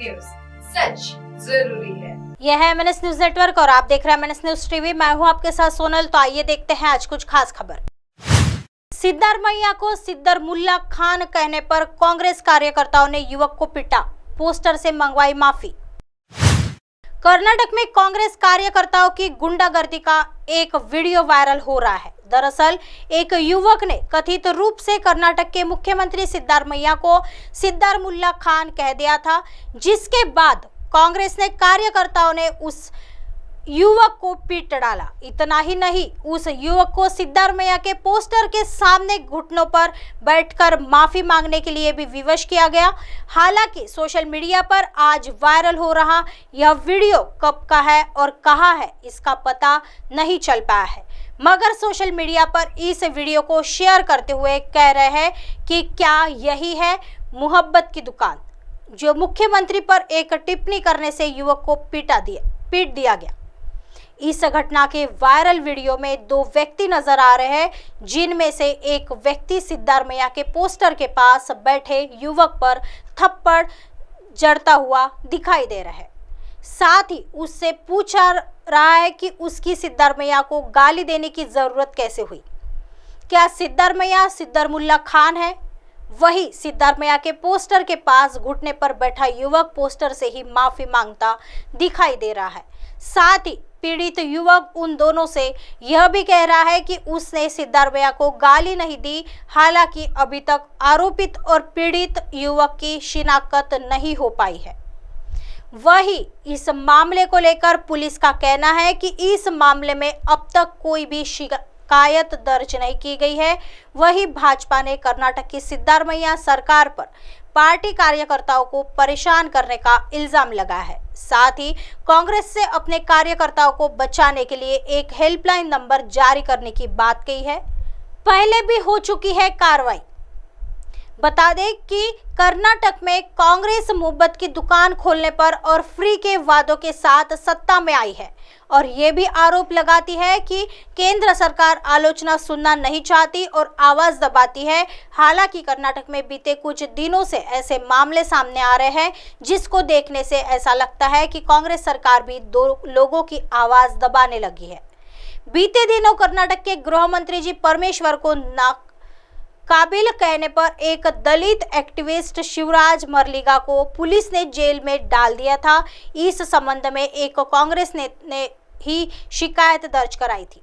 News, सच जरूरी है। यह है MNS न्यूज नेटवर्क और आप देख रहे हैं MNS न्यूज टीवी। मैं हूं आपके साथ सोनल। तो आइए देखते हैं आज कुछ खास खबर। सिद्धारमैया को सिद्दरमुल्ला खान कहने पर कांग्रेस कार्यकर्ताओं ने युवक को पीटा, पोस्टर से मंगवाई माफी। कर्नाटक में कांग्रेस कार्यकर्ताओं की गुंडागर्दी का एक वीडियो वायरल हो रहा है। दरअसल एक युवक ने कथित रूप से कर्नाटक के मुख्यमंत्री सिद्धारमैया को सिद्दरमुल्ला खान कह दिया था, जिसके बाद कांग्रेस ने कार्यकर्ताओं ने उस युवक को पीट डाला। इतना ही नहीं, उस युवक को सिद्धारमैया के पोस्टर के सामने घुटनों पर बैठकर माफी मांगने के लिए भी विवश किया गया। हालांकि सोशल मीडिया पर आज वायरल हो रहा यह वीडियो कब का है और कहां है, इसका पता नहीं चल पाया है, मगर सोशल मीडिया पर इस वीडियो को शेयर करते हुए कह रहे हैं कि क्या यही है मोहब्बत की दुकान, जो मुख्यमंत्री पर एक टिप्पणी करने से युवक को पीट दिया गया। इस घटना के वायरल वीडियो में दो व्यक्ति नजर आ रहे हैं, जिनमें से एक व्यक्ति सिद्धारमैया के पोस्टर के पास बैठे युवक पर थप्पड़ जड़ता हुआ दिखाई दे रहा है। साथ ही उससे पूछ रहा है कि उसकी सिद्धारमैया को गाली देने की जरूरत कैसे हुई। क्या सिद्धारमैया सिद्दरमुल्ला खान है? वही सिद्धारमैया के पोस्टर के पास घुटने पर बैठा युवक पोस्टर से ही माफी मांगता दिखाई दे रहा है। साथ ही पीड़ित युवक उन दोनों से यह भी कह रहा है कि उसने सिद्धारमैया को गाली नहीं दी। हालांकि अभी तक आरोपित और पीड़ित युवक की शिनाख्त नहीं हो पाई है। वही इस मामले को लेकर पुलिस का कहना है कि इस मामले में अब तक कोई भी शिकायत दर्ज नहीं की गई है। वही भाजपा ने कर्नाटक की सिद्धारमैया सरकार पर पार्टी कार्यकर्ताओं को परेशान करने का इल्जाम लगाया है। साथ ही कांग्रेस से अपने कार्यकर्ताओं को बचाने के लिए एक हेल्पलाइन नंबर जारी करने की बात कही है। पहले भी हो चुकी है कार्रवाई। बता दें कि कर्नाटक में कांग्रेस मोहब्बत की दुकान खोलने पर और फ्री के वादों के साथ सत्ता में आई है और ये भी आरोप लगाती है कि केंद्र सरकार आलोचना सुनना नहीं चाहती और आवाज दबाती है। हालांकि कर्नाटक में बीते कुछ दिनों से ऐसे मामले सामने आ रहे हैं, जिसको देखने से ऐसा लगता है कि कांग्रेस सरकार भी दो लोगों की आवाज दबाने लगी है। बीते दिनों कर्नाटक के गृह मंत्री जी परमेश्वर को काबिल कहने पर एक दलित एक्टिविस्ट शिवराज मरलीगा को पुलिस ने जेल में डाल दिया था। इस संबंध में एक कांग्रेस ने ही शिकायत दर्ज कराई थी।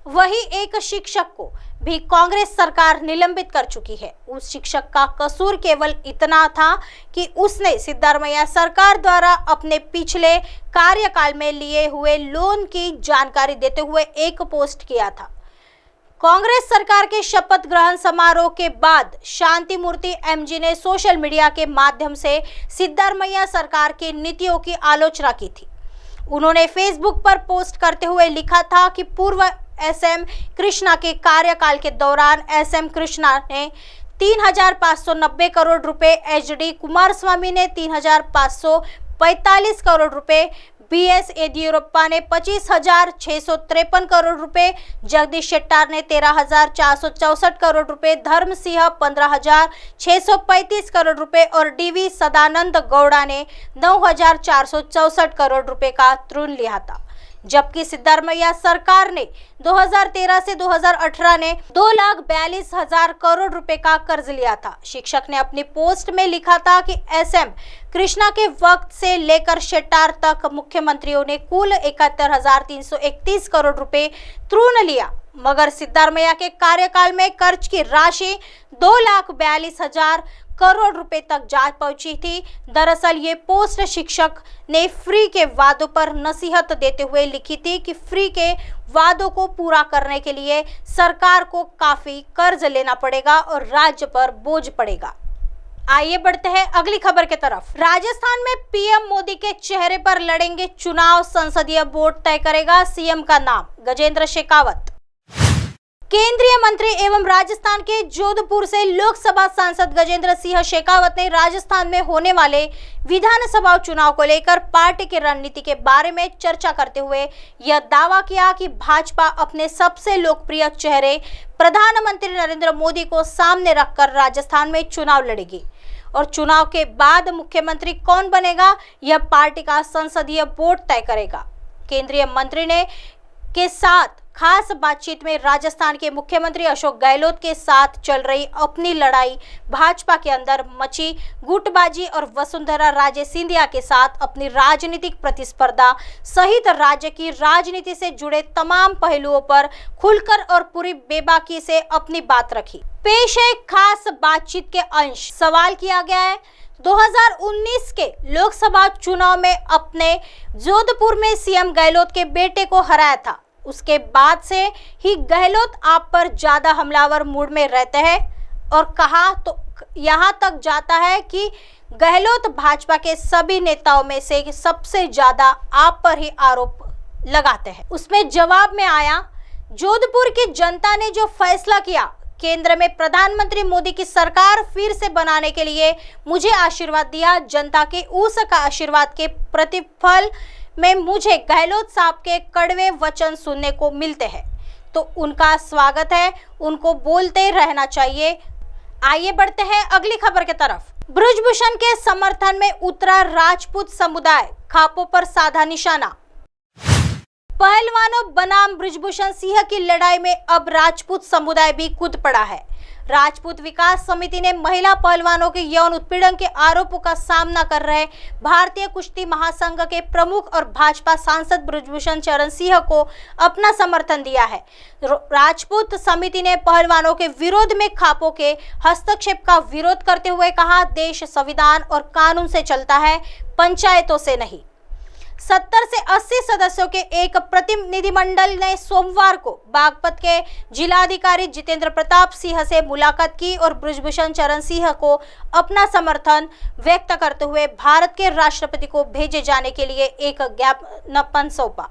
वही एक शिक्षक को भी कांग्रेस सरकार निलंबित कर चुकी है। उस शिक्षक का कसूर केवल इतना था कि उसने सिद्धारमैया सरकार द्वारा अपने पिछले कार्यकाल में लिए हुए लोन की जानकारी देते हुए एक पोस्ट किया था। कांग्रेस सरकार के शपथ ग्रहण समारोह के बाद शांति मूर्ति MG ने सोशल मीडिया के माध्यम से सिद्धारमैया सरकार की नीतियों की आलोचना की थी। उन्होंने फेसबुक पर पोस्ट करते हुए लिखा था कि पूर्व SM कृष्णा के कार्यकाल के दौरान SM कृष्णा ने 3,590 करोड़ रुपए, HD कुमारस्वामी ने 3,545 करोड़ रुपए, BS येदियुरप्पा ने 25,653 करोड़ रुपए, जगदीश शेट्टार ने 13,464 करोड़ रुपए, धर्म सिंह 15,635 करोड़ रुपए और DV सदानंद गौड़ा ने 9,464 करोड़ रुपए का ऋण लिया था। जबकि सिद्धारमैया सरकार ने 2013 से 2018 ने 2,42,000 करोड़ रुपए का कर्ज लिया था। शिक्षक ने अपनी पोस्ट में लिखा था कि SM कृष्णा के वक्त से लेकर शेट्टार तक मुख्यमंत्रियों ने कुल 71,331 करोड़ रुपए ऋण लिया, मगर सिद्धारमैया के कार्यकाल में कर्ज की राशि 2,42,000 करोड़ रुपए तक जा पहुंची थी। दरअसल ये पोस्ट शिक्षक ने फ्री के वादों पर नसीहत देते हुए लिखी थी कि फ्री के वादों को पूरा करने के लिए सरकार को काफी कर्ज लेना पड़ेगा और राज्य पर बोझ पड़ेगा। आइए बढ़ते हैं अगली खबर की तरफ। राजस्थान में PM मोदी के चेहरे पर लड़ेंगे चुनाव, संसदीय बोर्ड तय करेगा CM का नाम, गजेंद्र शेखावत। केंद्रीय मंत्री एवं राजस्थान के जोधपुर से लोकसभा सांसद गजेंद्र सिंह शेखावत ने राजस्थान में होने वाले विधानसभा चुनाव को लेकर पार्टी की रणनीति के बारे में चर्चा करते हुए यह दावा किया कि भाजपा अपने सबसे लोकप्रिय चेहरे प्रधानमंत्री नरेंद्र मोदी को सामने रखकर राजस्थान में चुनाव लड़ेगी और चुनाव के बाद मुख्यमंत्री कौन बनेगा यह पार्टी का संसदीय बोर्ड तय करेगा। केंद्रीय मंत्री ने के साथ खास बातचीत में राजस्थान के मुख्यमंत्री अशोक गहलोत के साथ चल रही अपनी लड़ाई, भाजपा के अंदर मची गुटबाजी और वसुंधरा राजे सिंधिया के साथ अपनी राजनीतिक प्रतिस्पर्धा सहित राज्य की राजनीति से जुड़े तमाम पहलुओं पर खुलकर और पूरी बेबाकी से अपनी बात रखी। पेश है खास बातचीत के अंश। सवाल किया गया है 2019 के लोकसभा चुनाव में अपने जोधपुर में सीएम गहलोत के बेटे को हराया था। उसके बाद से ही गहलोत आप पर ज्यादा हमलावर मूड में रहते हैं और कहा तो यहाँ तक जाता है कि गहलोत भाजपा के सभी नेताओं में से सबसे ज्यादा आप पर ही आरोप लगाते हैं। उसमें जवाब में आया, जोधपुर की जनता ने जो फैसला किया, केंद्र में प्रधानमंत्री मोदी की सरकार फिर से बनाने के लिए मुझे आशीर्वाद दिया, जनता के उस का आशीर्वाद के प्रतिफल में मुझे गहलोत साहब के कड़वे वचन सुनने को मिलते हैं, तो उनका स्वागत है, उनको बोलते रहना चाहिए। आइए बढ़ते हैं अगली खबर की तरफ। बृजभूषण के समर्थन में उतरा राजपूत समुदाय, खापों पर साधा निशाना। पहलवानों बनाम बृजभूषण सिंह की लड़ाई में अब राजपूत समुदाय भी कूद पड़ा है। राजपूत विकास समिति ने महिला पहलवानों के यौन उत्पीड़न के आरोपों का सामना कर रहे भारतीय कुश्ती महासंघ के प्रमुख और भाजपा सांसद बृजभूषण चरण सिंह को अपना समर्थन दिया है। राजपूत समिति ने पहलवानों के विरोध में खापों के हस्तक्षेप का विरोध करते हुए कहा, देश संविधान और कानून से चलता है, पंचायतों से नहीं। 70 से 80 सदस्यों के एक प्रतिनिधिमंडल ने सोमवार को बागपत के जिलाधिकारी जितेंद्र प्रताप सिंह से मुलाकात की और बृजभूषण चरण सिंह को अपना समर्थन व्यक्त करते हुए भारत के राष्ट्रपति को भेजे जाने के लिए एक ज्ञापन सौंपा।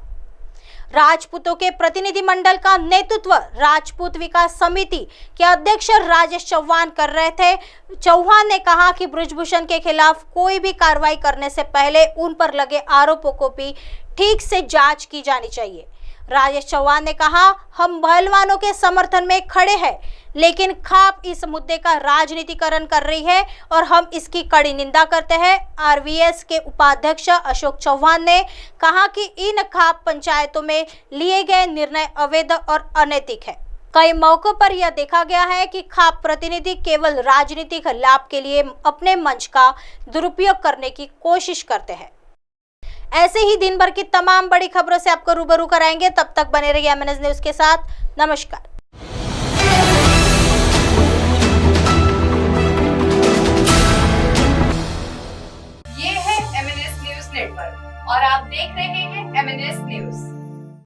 राजपूतों के प्रतिनिधिमंडल का नेतृत्व राजपूत विकास समिति के अध्यक्ष राजेश चौहान कर रहे थे। चौहान ने कहा कि बृजभूषण के खिलाफ कोई भी कार्रवाई करने से पहले उन पर लगे आरोपों को भी ठीक से जांच की जानी चाहिए। राजेश चौहान ने कहा, हम पहलवानों के समर्थन में खड़े हैं, लेकिन खाप इस मुद्दे का राजनीतिकरण कर रही है और हम इसकी कड़ी निंदा करते हैं। आरवीएस के उपाध्यक्ष अशोक चौहान ने कहा कि इन खाप पंचायतों में लिए गए निर्णय अवैध और अनैतिक है। कई मौकों पर यह देखा गया है कि खाप प्रतिनिधि केवल राजनीतिक लाभ के लिए अपने मंच का दुरुपयोग करने की कोशिश करते हैं। ऐसे ही दिन भर की तमाम बड़ी खबरों से आपको रूबरू कराएंगे। तब तक बने रहिए एमएनएस न्यूज के साथ। नमस्कार। ये है एमएनएस न्यूज नेटवर्क और आप देख रहे हैं एमएनएस न्यूज।